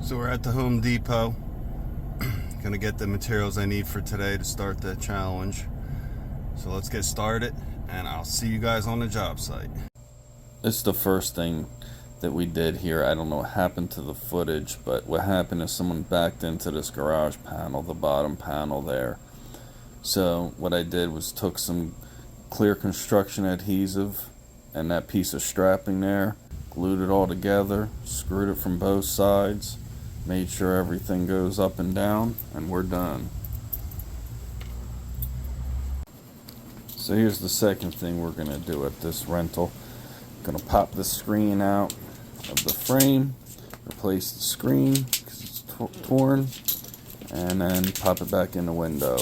So we're at the Home Depot. Gonna get the materials I need for today to start the challenge. So let's get started, and I'll see you guys on the job site. This is the first thing that we did here. I don't know what happened to the footage, but what happened is someone backed into this garage panel, the bottom panel there. So what I did was took some clear construction adhesive and that piece of strapping there, glued it all together, screwed it from both sides, made sure everything goes up and down, and we're done. So here's the second thing we're going to do at this rental. Going to pop the screen out of the frame, replace the screen because it's torn, and then pop it back in the window.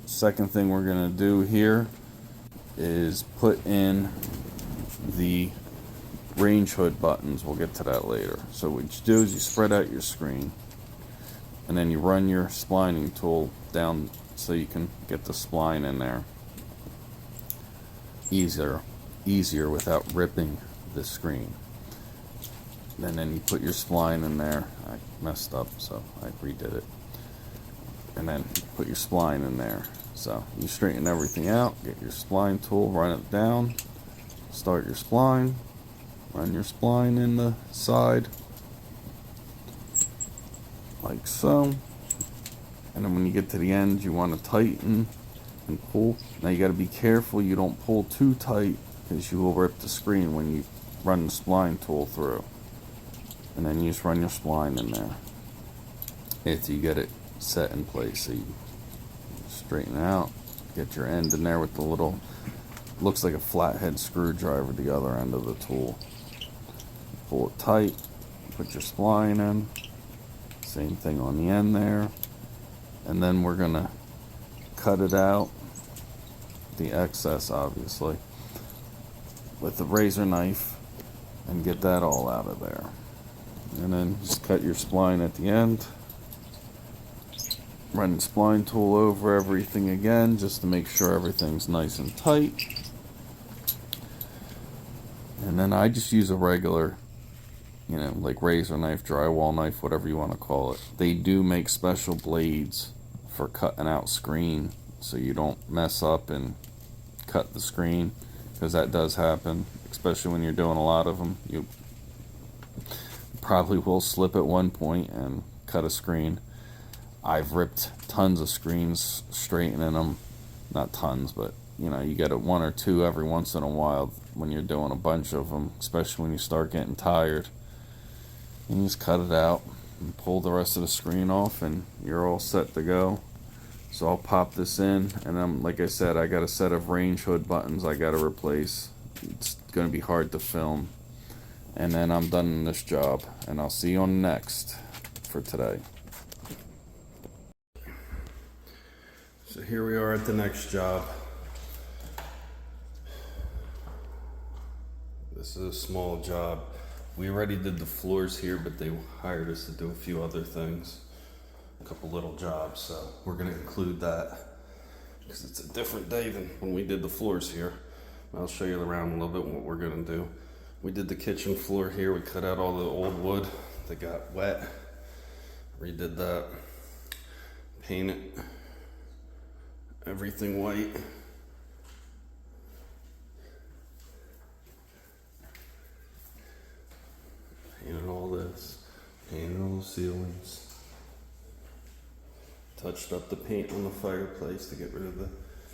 Second thing we're going to do here is put in the range hood buttons. We'll get to that later. So what you do is you spread out your screen, and then you run your splining tool down so you can get the spline in there easier without ripping the screen. And then you put your spline in there. I messed up, so I redid it. And then put your spline in there. So you straighten everything out, get your spline tool, run it down, start your spline, run your spline in the side like so. And then when you get to the end, you want to tighten and pull. Now you got to be careful you don't pull too tight, because you will rip the screen when you run the spline tool through. And then you just run your spline in there after you get it set in place. So you straighten it out, get your end in there with the little, looks like a flathead screwdriver, the other end of the tool. Pull it tight, put your spline in, same thing on the end there, and then we're gonna cut it out, the excess obviously, with the razor knife and get that all out of there. And then just cut your spline at the end, run the spline tool over everything again just to make sure everything's nice and tight. And then I just use a regular, like razor knife, drywall knife, whatever you want to call it. They do make special blades for cutting out screen so you don't mess up and cut the screen, because that does happen, especially when you're doing a lot of them. You probably will slip at one point and cut a screen. I've ripped tons of screens straightening them. Not tons, but you get one or two every once in a while when you're doing a bunch of them, especially when you start getting tired. And you just cut it out and pull the rest of the screen off, and you're all set to go. So I'll pop this in, and then, like I said, I got a set of range hood buttons I got to replace. It's going to be hard to film. And then I'm done in this job, and I'll see you on the next for today. So here we are at the next job. This is a small job. We already did the floors here, but they hired us to do a few other things. A couple little jobs, so we're going to include that because it's a different day than when we did the floors here. I'll show you around a little bit what we're going to do. We did the kitchen floor here. We cut out all the old wood that got wet, redid that, painted everything white. Painted all this, painted all the ceilings. Touched up the paint on the fireplace to get rid of the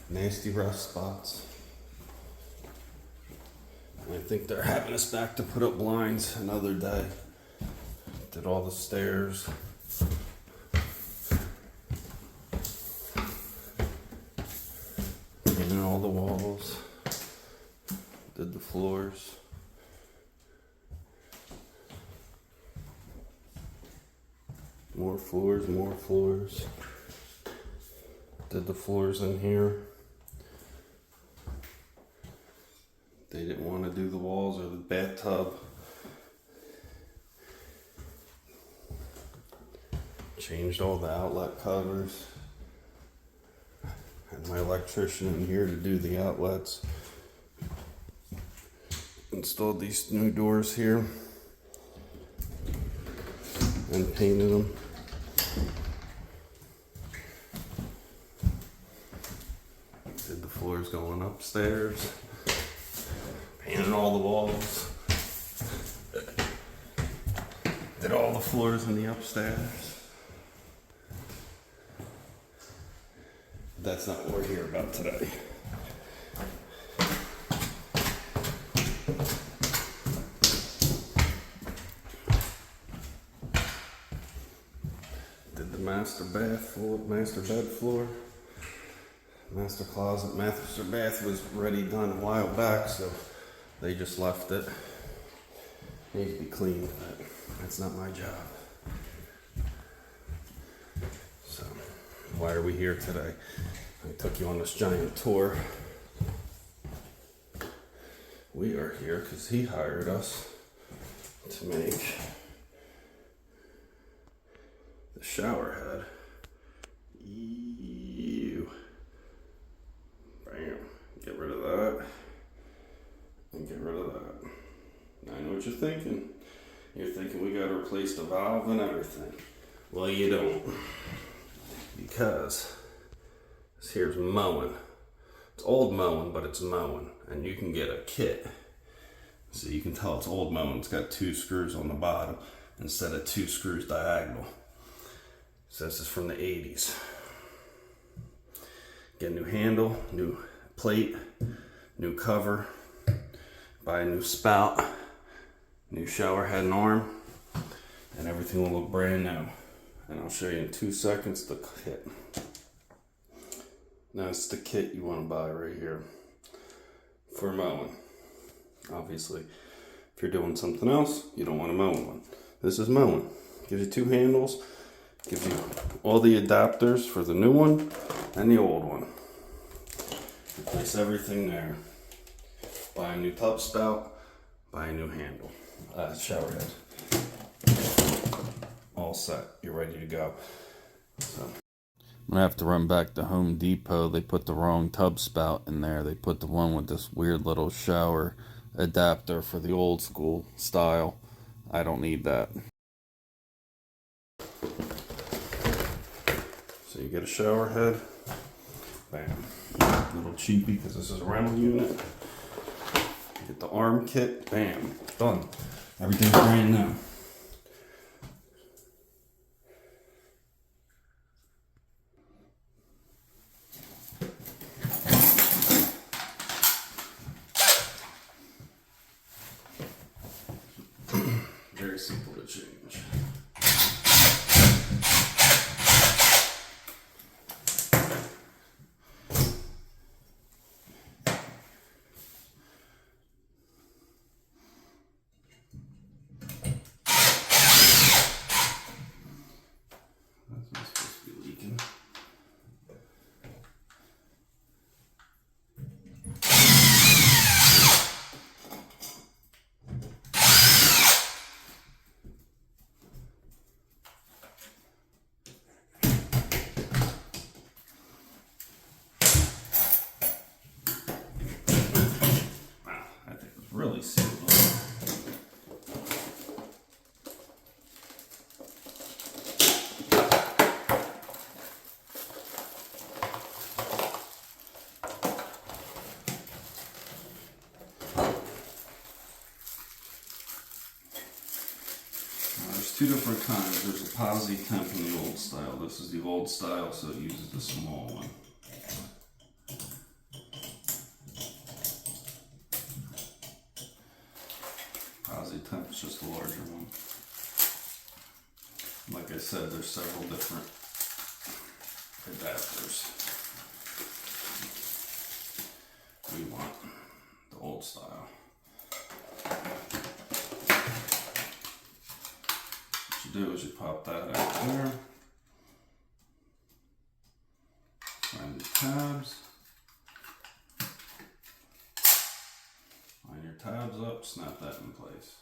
nasty rust spots. And I think they're having us back to put up blinds another day. Did all the stairs. Painted all the walls. Did the floors. More floors, more floors. Did the floors in here. They didn't want to do the walls or the bathtub. Changed all the outlet covers. Had my electrician in here to do the outlets. Installed these new doors here. and painted them. Did the floors going upstairs. Painted all the walls. Did all the floors in the upstairs. That's not what we're here about today. Did the master bath floor, master bed floor, master closet. Master bath was ready done a while back, so they just left it. Needs to be cleaned, but that's not my job. So, why are we here today? I took you on this giant tour. We are here because he hired us to make the shower head. Ew. Bam. Get rid of that. And get rid of that. I know what you're thinking. You're thinking we gotta replace the valve and everything. Well, you don't. Because this here's mowing. It's old mowing, but it's mowing. And you can get a kit. So you can tell it's old mowing. It's got 2 screws on the bottom instead of 2 screws diagonal. So this is from the 80s. Get a new handle, new plate, new cover, buy a new spout, new shower head and arm, and everything will look brand new. And I'll show you in 2 seconds the kit. Now it's the kit you want to buy right here for mowing. Obviously, if you're doing something else, you don't want a mowing one. This is mowing. Gives you 2 handles, gives you all the adapters for the new one and the old one. Replace everything there. Buy a new tub spout, buy a new handle, shower head. All set, you're ready to go. So. I'm gonna have to run back to Home Depot. They put the wrong tub spout in there. They put the one with this weird little shower adapter for the old school style. I don't need that. So you get a shower head. Bam. A little cheapy because this is a rental unit. Get the arm kit. Bam. Done. Everything's brand new. Very simple to change. That's not supposed to be leaking. Really simple. There's 2 different kinds. There's a Posi temp and the old style. This is the old style, so it uses the small one. Temp is just a larger one. Like I said, there's several different adapters. We want the old style. What you do is you pop that out there, find the tabs, line your tabs up, snap that in place.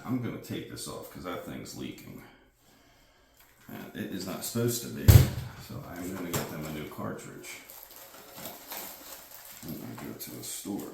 I'm gonna take this off because that thing's leaking. And it is not supposed to be. So I'm gonna get them a new cartridge. I'm gonna go to a store.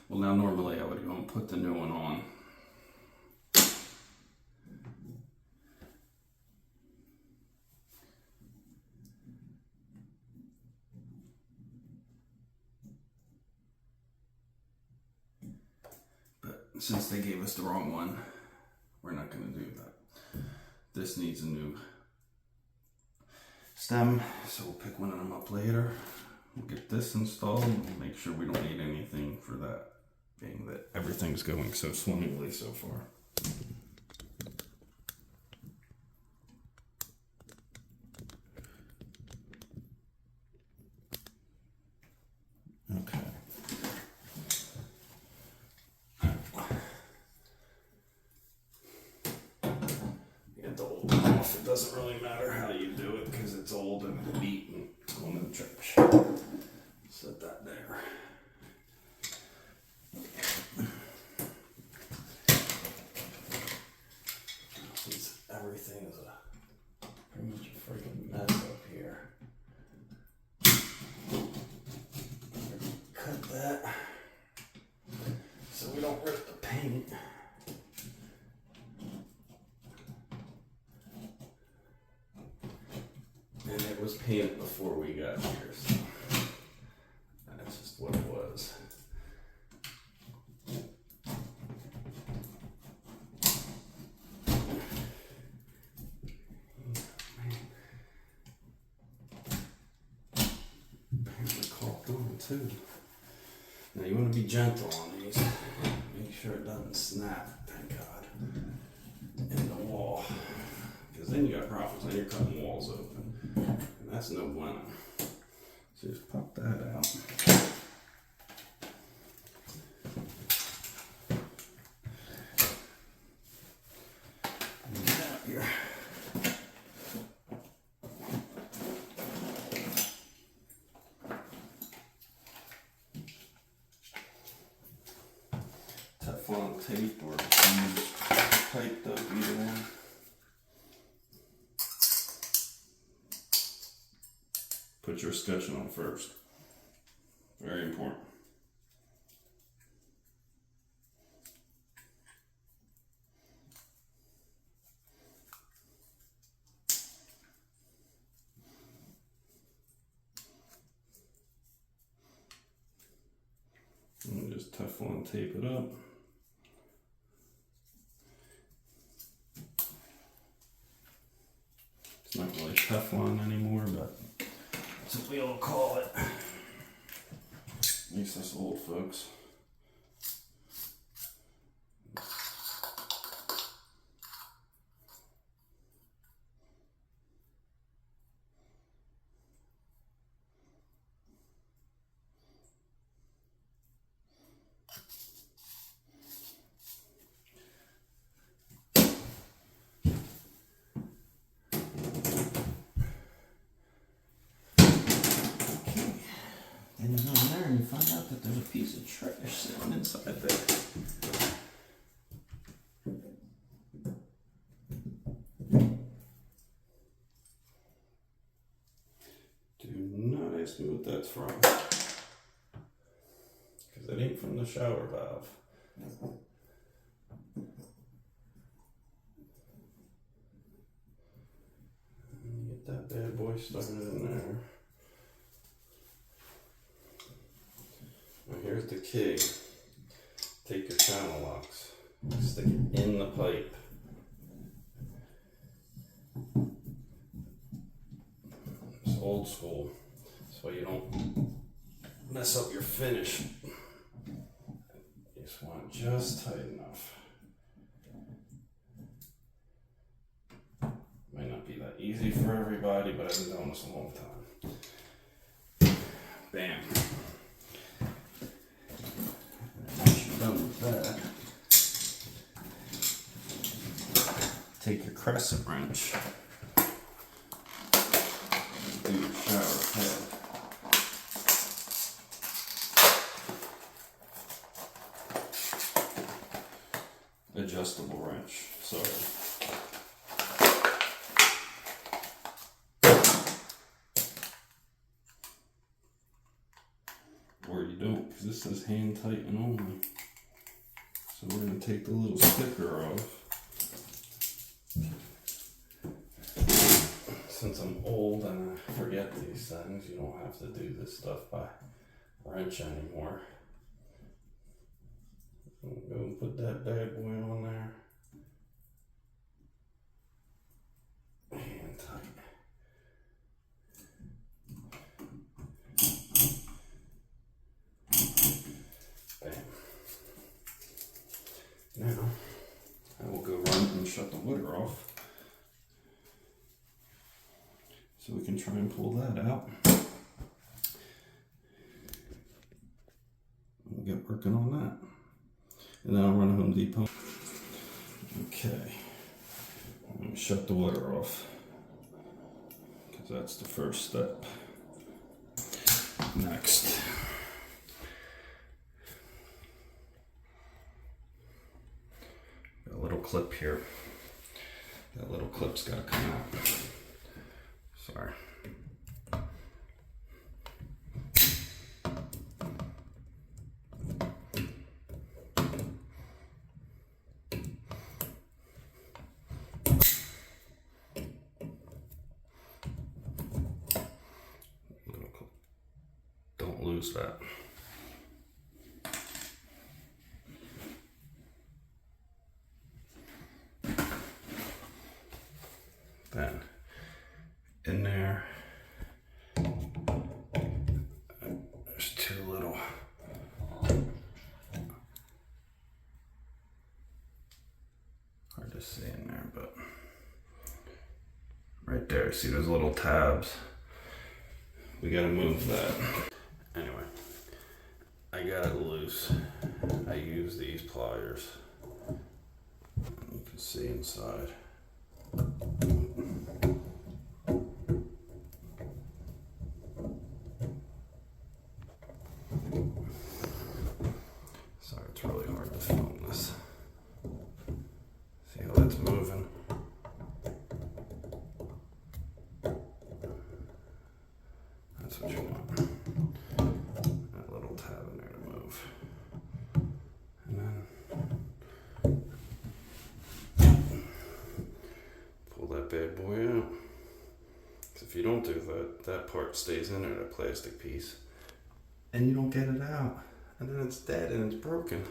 Well, now normally I would go and put the new one on. But since they gave us the wrong one, we're not going to do that. This needs a new stem, so we'll pick one of them up later. We'll get this installed and make sure we don't need anything for that, being that everything's going so swimmingly so far. Okay. Get the old one off. It doesn't really matter how you do it because it's old and beat and it's going in the trash. Set that there. Since everything is pretty much a freaking mess up here. Cut that so we don't rip the paint. And it was painted before we got here, so that's just what it was. Apparently caulked on too. Now you want to be gentle on these. Make sure it doesn't snap, thank God, in the wall. Because then you got problems, then you're cutting walls open. And that's no bueno. So just pop that out. And get out here. Teflon tape or pipe dope, either one. Put your escutcheon on first. Very important. And just Teflon tape it up. It's not really Teflon anymore, but that's what we all call it. At least us old folks. find out that there's a piece of trash sitting inside there. Do not ask me what that's from, because it ain't from the shower valve. Get that bad boy started in there. Now here's the key. Take your channel locks, stick it in the pipe. It's old school, so you don't mess up your finish. You just want it just tight enough. Might not be that easy for everybody, but I've been doing this a long time. Bam. Once you're done with that, take your crescent wrench, do your shower head. Adjustable wrench, sorry. Or you don't, because this says hand tighten only. So we're going to take the little sticker off. Since I'm old and I forget these things, you don't have to do this stuff by wrench anymore. Go and put that bad boy on there. Hand tight. Bam. Now, I will go run and shut the water off so we can try and pull that out. We'll get working on that. And then I'll run to Home Depot. Okay. I'm going to shut the water off, because that's the first step. Next. Got a little clip here. That little clip's got to come out. Sorry. Don't lose that. Then in there, there's two little hard to see in there, but right there, see those little tabs? We gotta move that. Anyway, I got it loose. I use these pliers. You can see inside. Sorry, it's really hard to film this. See how that's moving? That's what you want. That little tab in there to move. And then pull that bad boy out. Because if you don't do that, that part stays in there, that plastic piece. And you don't get it out. And then it's dead and it's broken.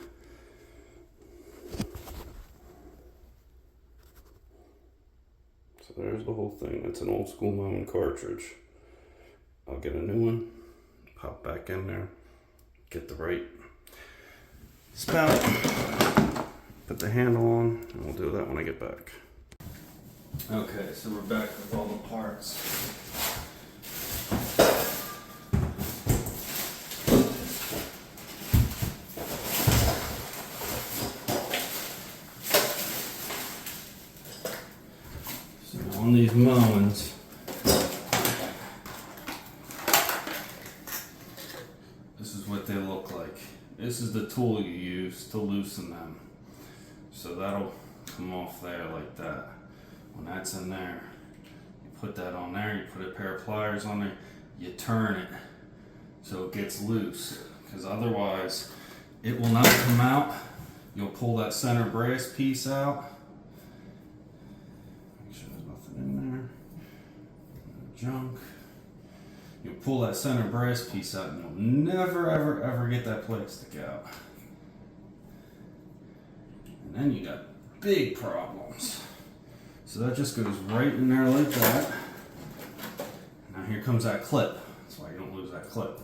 So there's the whole thing. It's an old school Mountain cartridge. I'll get a new one, pop back in there, get the right spout, put the handle on, and we'll do that when I get back. Okay, so we're back with all the parts. So on these Mowens, this is the tool you use to loosen them. So that'll come off there like that. When that's in there, you put that on there, you put a pair of pliers on there, you turn it so it gets loose, because otherwise it will not come out. You'll pull that center brass piece out. Make sure there's nothing in there. No junk. You'll pull that center brass piece out and you'll never ever ever get that plastic out. And then you got big problems. So that just goes right in there like that. Now here comes that clip. That's why you don't lose that clip.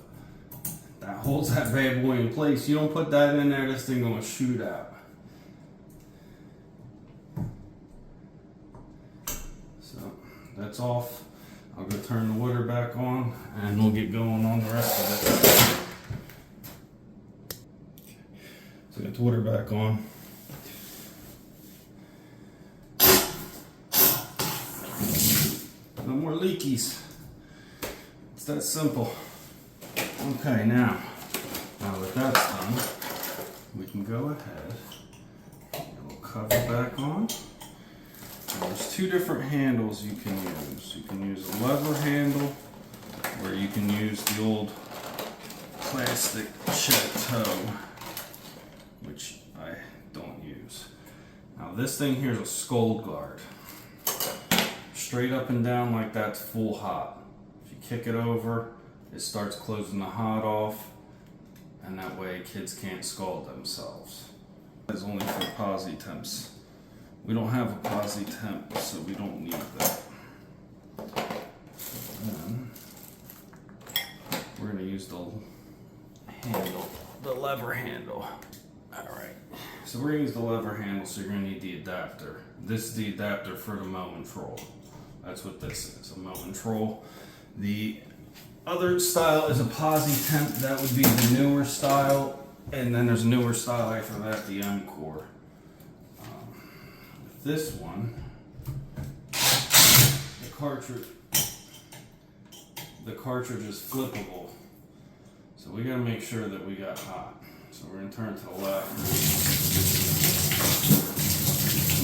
That holds that bad boy in place. You don't put that in there, this thing gonna shoot out. So that's off. I'll go turn the water back on and we'll get going on the rest of it. So I got the water back on. No more leakies. It's that simple. Okay, now that that's done, we can go ahead, get a little cover back on. And there's two different handles you can use. You can use a lever handle, or you can use the old plastic chateau, which I don't use. Now this thing here is a scold guard. Straight up and down like that's full hot. If you kick it over, it starts closing the hot off, and that way kids can't scald themselves. It's only for posi temps. We don't have a posi temp, so we don't need that. Then we're gonna use the handle, the lever handle. All right, so we're gonna use the lever handle, so you're gonna need the adapter. This is the adapter for the mow troll. That's what this is, a mow troll. The other style is a posi temp. That would be the newer style, and then there's a newer style after that, the M-Core. This one, the cartridge is flippable, so we gotta make sure that we got hot. So we're gonna turn to the left.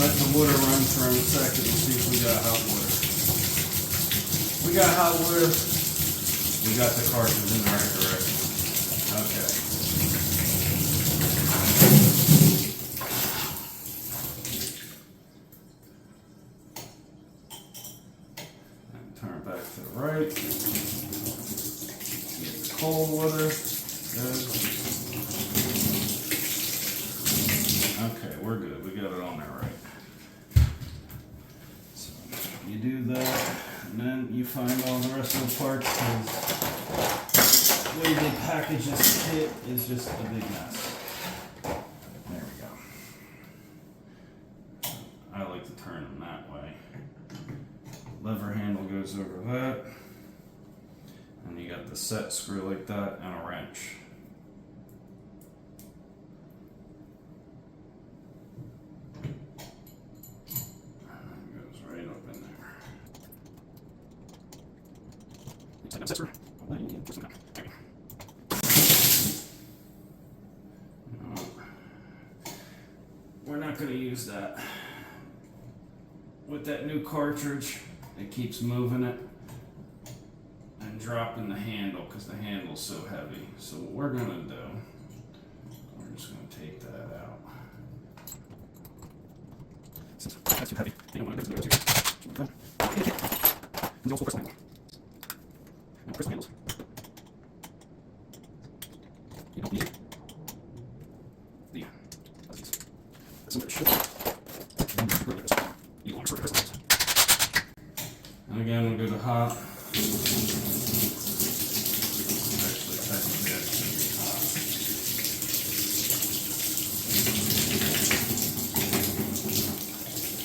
Let the water run for a second and see if we got hot water. We got hot water. We got the cartridge in the right direction. Okay. And turn it back to the right. Get the cold water. Good. Okay, we're good. We got it on there right. So you do that. And then you find all the rest of the parts, because the way they package this kit is just a big mess. There we go. I like to turn them that way. Lever handle goes over that. And you got the set screw like that and a wrench. We're not going to use that. With that new cartridge, it keeps moving it and dropping the handle because the handle's so heavy. So what we're going to do, we're just going to take that out. Since that's too heavy, you don't want to do it too. These also crystal handles. Crystal handles. You don't need and again, we'll go to hot. Actually, technically, that should be hot.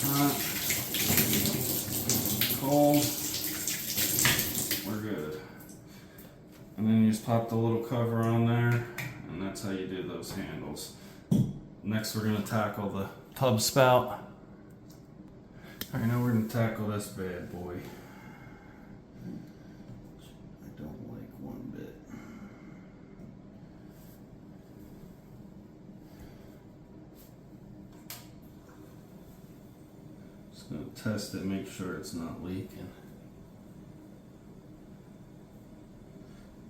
Hot. Cold. We're good. And then you just pop the little cover on there, and that's how you do those handles. Next, we're going to tackle the tub spout. Alright, now we're going to tackle this bad boy. I don't like one bit. test it, make sure it's not leaking.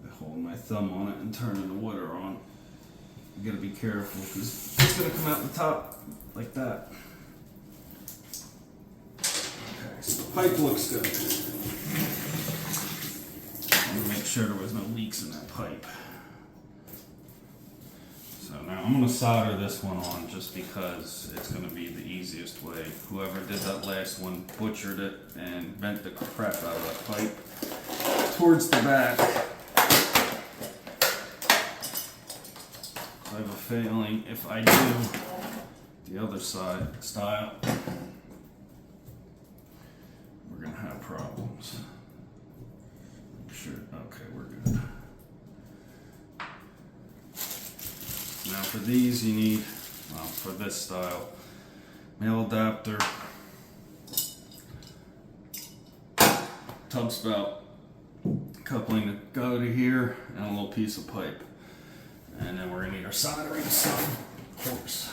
I hold my thumb on it and turning the water on. You gotta be careful because it's gonna come out the top like that. Okay, so the pipe looks good. I'm gonna make sure there was no leaks in that pipe. So now I'm gonna solder this one on just because it's gonna be the easiest way. Whoever did that last one butchered it and bent the crap out of that pipe towards the back. I have a feeling if I do the other side style, we're gonna have problems. Make sure, okay, we're good. Now for these you need, well, for this style, male adapter, tub spout, coupling to go to here, and a little piece of pipe. And then we're gonna need our soldering stuff, of course.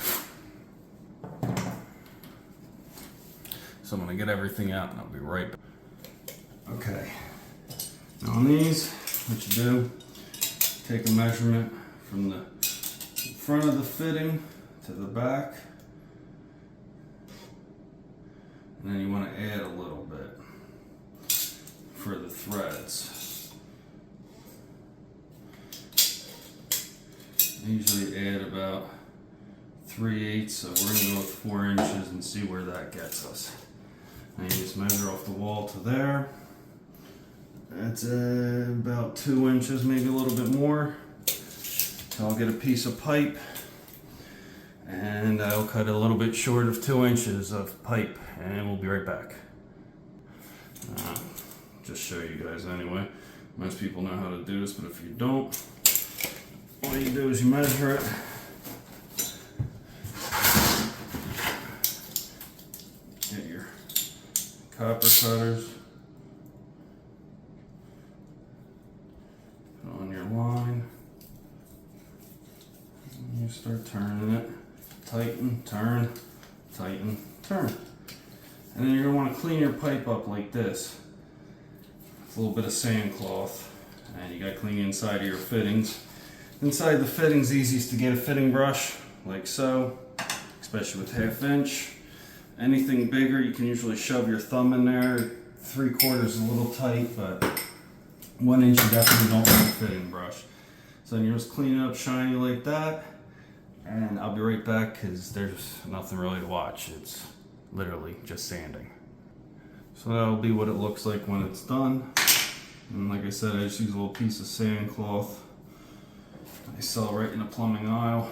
So I'm gonna get everything out and I'll be right back. Okay, now on these, what you do, take a measurement from the front of the fitting to the back, and then you want to add a little bit for the threads. I usually add about 3/8, so we're going to go with 4 inches and see where that gets us. Now you just measure off the wall to there. That's about 2 inches, maybe a little bit more. So I'll get a piece of pipe and I'll cut a little bit short of 2 inches of pipe and we'll be right back. Just show you guys anyway. Most people know how to do this, but if you don't, all you do is you measure it. Get your copper cutters. Put on your line. And you start turning it. Tighten, turn, tighten, turn. And then you're going to want to clean your pipe up like this. With a little bit of sand cloth. And you got to clean the inside of your fittings. Inside the fittings, easiest to get a fitting brush, like so, especially with 1/2 inch. Anything bigger, you can usually shove your thumb in there. 3/4 is a little tight, but 1 inch you definitely don't want a fitting brush. So then you just clean it up shiny like that, and I'll be right back because there's nothing really to watch. It's literally just sanding. So that'll be what it looks like when it's done. And like I said, I just use a little piece of sand cloth. I sell right in the plumbing aisle.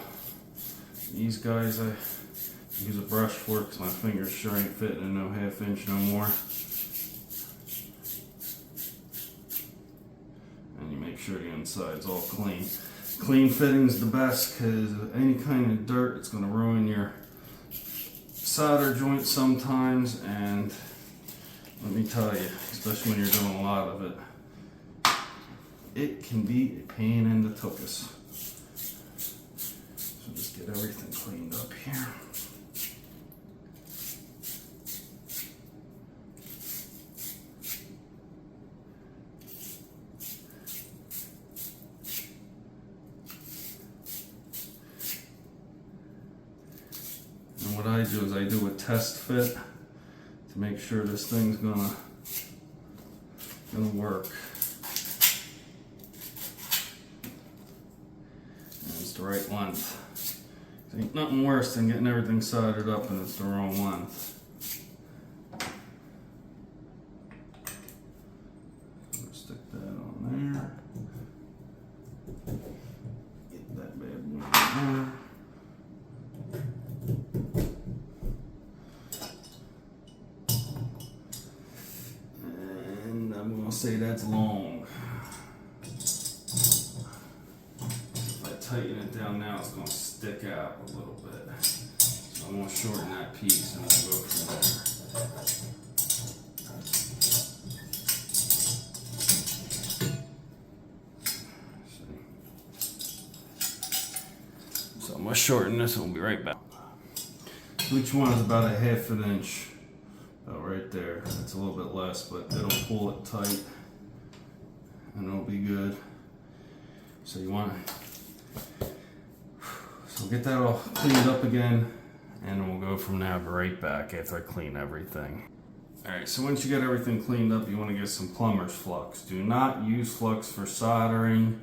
These guys I use a brush for because my fingers sure ain't fitting in no 1/2 inch no more. And you make sure the inside's all clean. Clean fitting's the best because any kind of dirt, it's going to ruin your solder joint sometimes. And let me tell you, especially when you're doing a lot of it, it can be a pain in the tuchus. So just get everything cleaned up here. And what I do is I do a test fit to make sure this thing's gonna work. The right length. Ain't nothing worse than getting everything soldered up and it's the wrong length. Stick that on there. Get that bad boy in there. And I'm gonna say that's long. Tighten it down now, it's going to stick out a little bit. So I'm going to shorten that piece and we'll go from there. So I'm going to shorten this and we'll be right back. Each one is about a 1/2 inch, about right there. It's a little bit less, but it'll pull it tight and it'll be good. So you want to, so get that all cleaned up again, and we'll go from there. I'll be right back after I clean everything. Alright, so once you get everything cleaned up, you want to get some plumber's flux. Do not use flux for soldering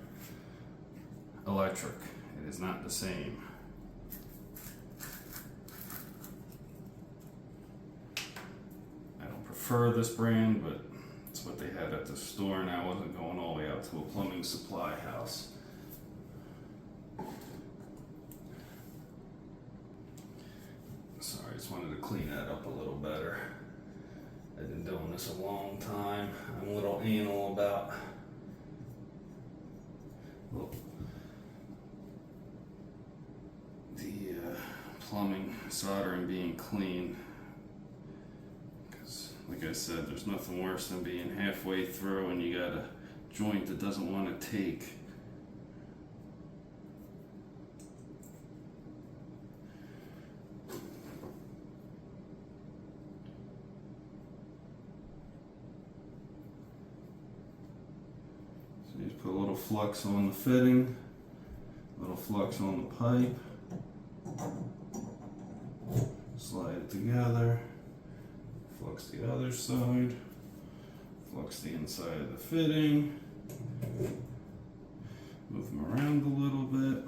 electric. It is not the same. I don't prefer this brand, but it's what they had at the store, and I wasn't going all the way out to a plumbing supply house. Sorry, I just wanted to clean that up a little better. I've been doing this a long time. I'm a little anal about the plumbing, soldering being clean. Because, like I said, there's nothing worse than being halfway through and you got a joint that doesn't want to take. You just put a little flux on the fitting, a little flux on the pipe, slide it together, flux the other side, flux the inside of the fitting, move them around a little bit.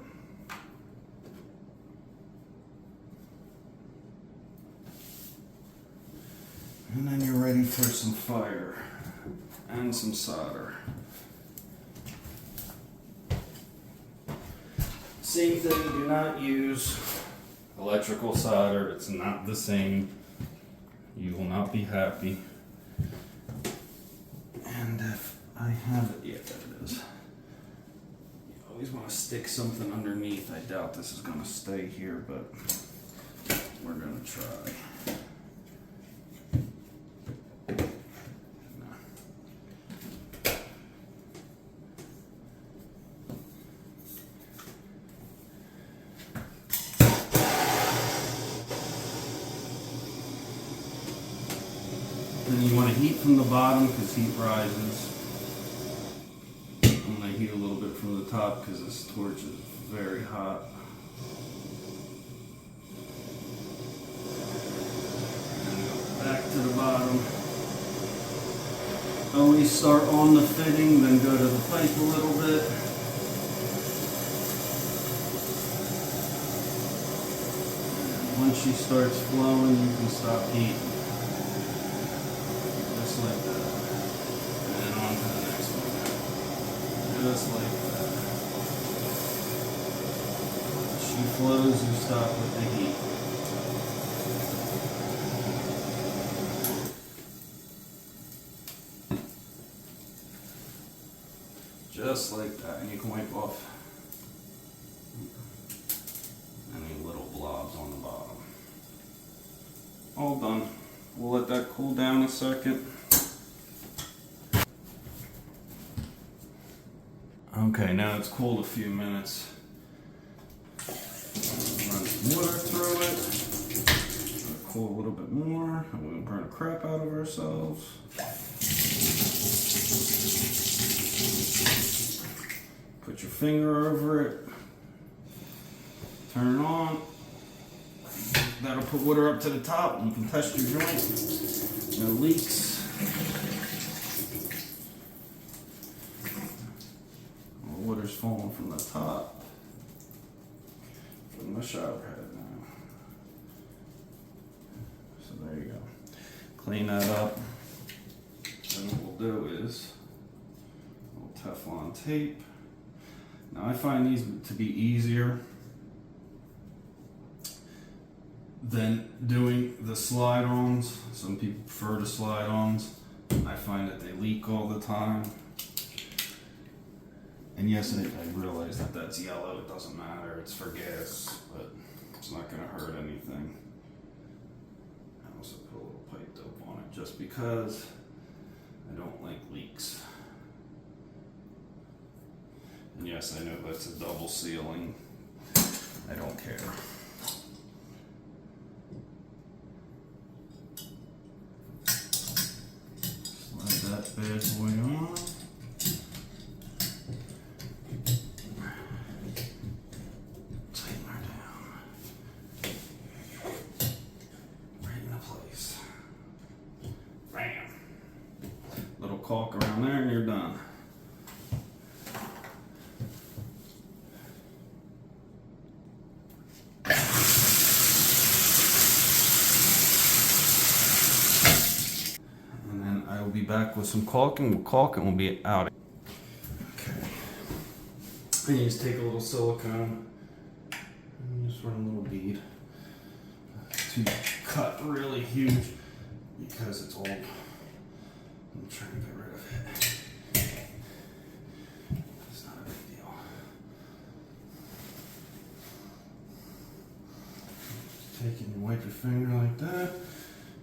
And then you're ready for some fire and some solder. Same thing, do not use electrical solder. It's not the same. You will not be happy. And if I have it, yeah, there it is. You always want to stick something underneath. I doubt this is going to stay here, but we're going to try. Then you want to heat from the bottom because heat rises. I'm going to heat a little bit from the top because this torch is very hot. And go back to the bottom. Always start on the fitting, then go to the pipe a little bit. And once she starts flowing, you can stop heating. Like that. And then on to the next one. Just like that. As she flows, you stop with the heat. Just like that. And you can wipe off any little blobs on the bottom. All done. We'll let that cool down a second. Okay, now it's cooled a few minutes. Run some water through it. Let it cool a little bit more, and we won't burn the crap out of ourselves. Put your finger over it. Turn it on. That'll put water up to the top, and you can test your joint. No leaks. Water's falling from the top, from the shower head now. So there you go. Clean that up. Then what we'll do is a little Teflon tape. Now I find these to be easier than doing the slide-ons. Some people prefer the slide-ons. I find that they leak all the time. And yes, I realize that that's yellow, it doesn't matter, it's for gas, but it's not going to hurt anything. I also put a little pipe dope on it just because I don't like leaks. And yes, I know that's a double sealing, I don't care. bad boy on. Tighten her down. Right into place. Bam. Little caulk around there and you're done. And then I will be back with some caulking. We'll caulk and we'll be out. Okay. And you just take a little silicone and just run a little bead to cut really huge because it's old. I'm trying to get rid of it. It's not a big deal. Just take it and wipe your finger like that.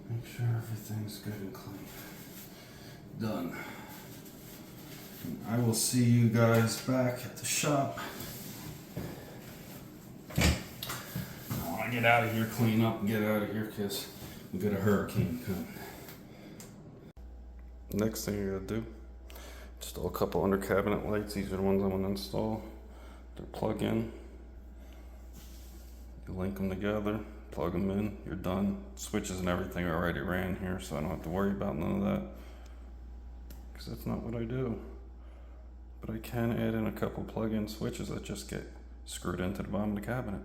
Make sure everything's good and clean. Done. And I will see you guys back at the shop. I want to get out of here, clean up, and get out of here because we got a hurricane coming. Next thing you're gonna do, install a couple under cabinet lights. These are the ones I want to install. They're plug in. You link them together, plug them in, you're done. Switches and everything are already ran here, so I don't have to worry about none of that. Because that's not what I do. But I can add in a couple plug-in switches that just get screwed into the bottom of the cabinet.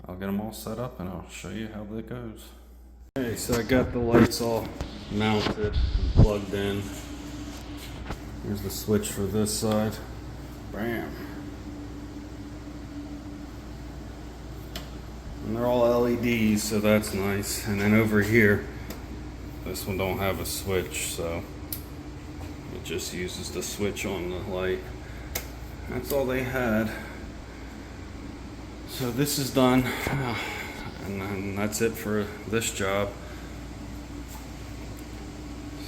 I'll get them all set up and I'll show you how that goes. Okay, so I got the lights all mounted and plugged in. Here's the switch for this side. Bam. And they're all LEDs, so that's nice. And then over here, this one don't have a switch, so it just uses the switch on the light. That's all they had. So this is done. And then that's it for this job.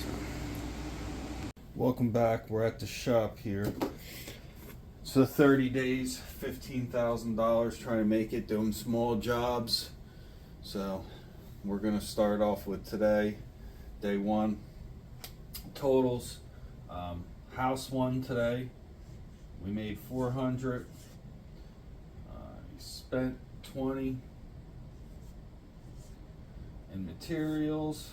So. Welcome back. We're at the shop here. So 30 days, $15,000, trying to make it, doing small jobs. So we're gonna start off with today, day one. Totals, house one today, we made 400. Spent 20 in materials,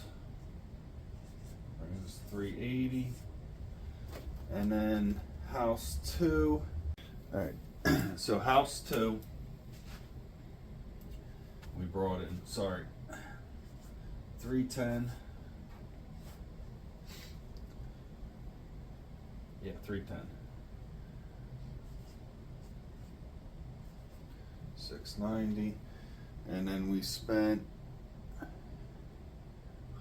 brings us 380. And then house two. All right, so house two, we brought in, 310. Yeah, 310. 690, and then we spent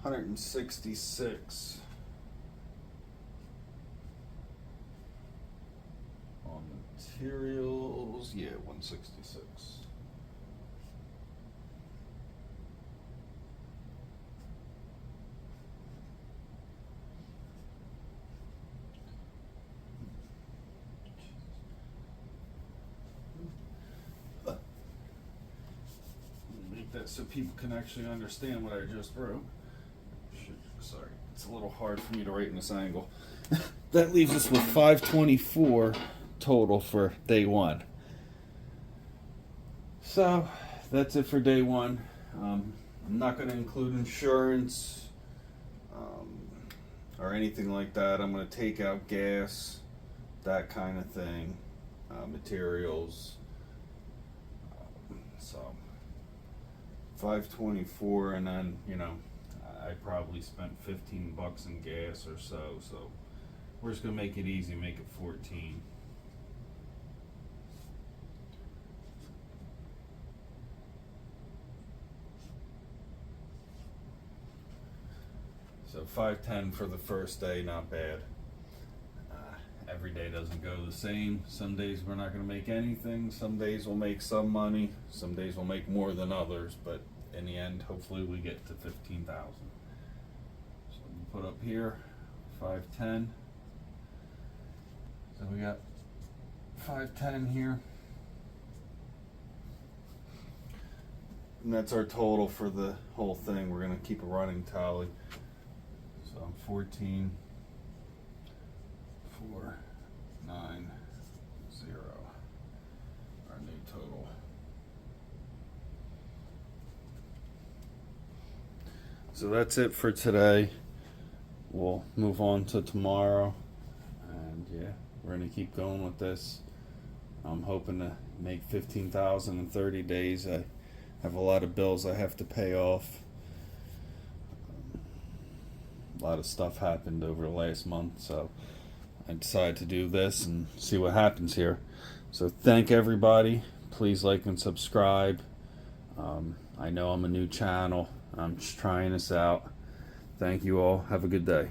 166 on materials. Yeah, 166. That so people can actually understand what I just wrote. Sorry, it's a little hard for me to write in this angle. That leaves us with 524 total for day one. So that's it for day one. I'm not going to include insurance or anything like that. I'm going to take out gas, that kind of thing, materials. So 524, and then I probably spent $15 in gas or so. So we're just gonna make it easy, make it 14. So 510 for the first day, not bad. Every day doesn't go the same. Some days we're not going to make anything. Some days we'll make some money. Some days we'll make more than others. But in the end, hopefully we get to 15,000. So we put up here 510. So we got 510 here. And that's our total for the whole thing. We're going to keep a running tally. So I'm 14. So that's it for today. We'll move on to tomorrow. And yeah, we're going to keep going with this. I'm hoping to make 15,000 in 30 days. I have a lot of bills I have to pay off. A lot of stuff happened over the last month, so I decided to do this and see what happens here. So thank everybody. Please like and subscribe. I know I'm a new channel. I'm just trying this out. Thank you all. Have a good day.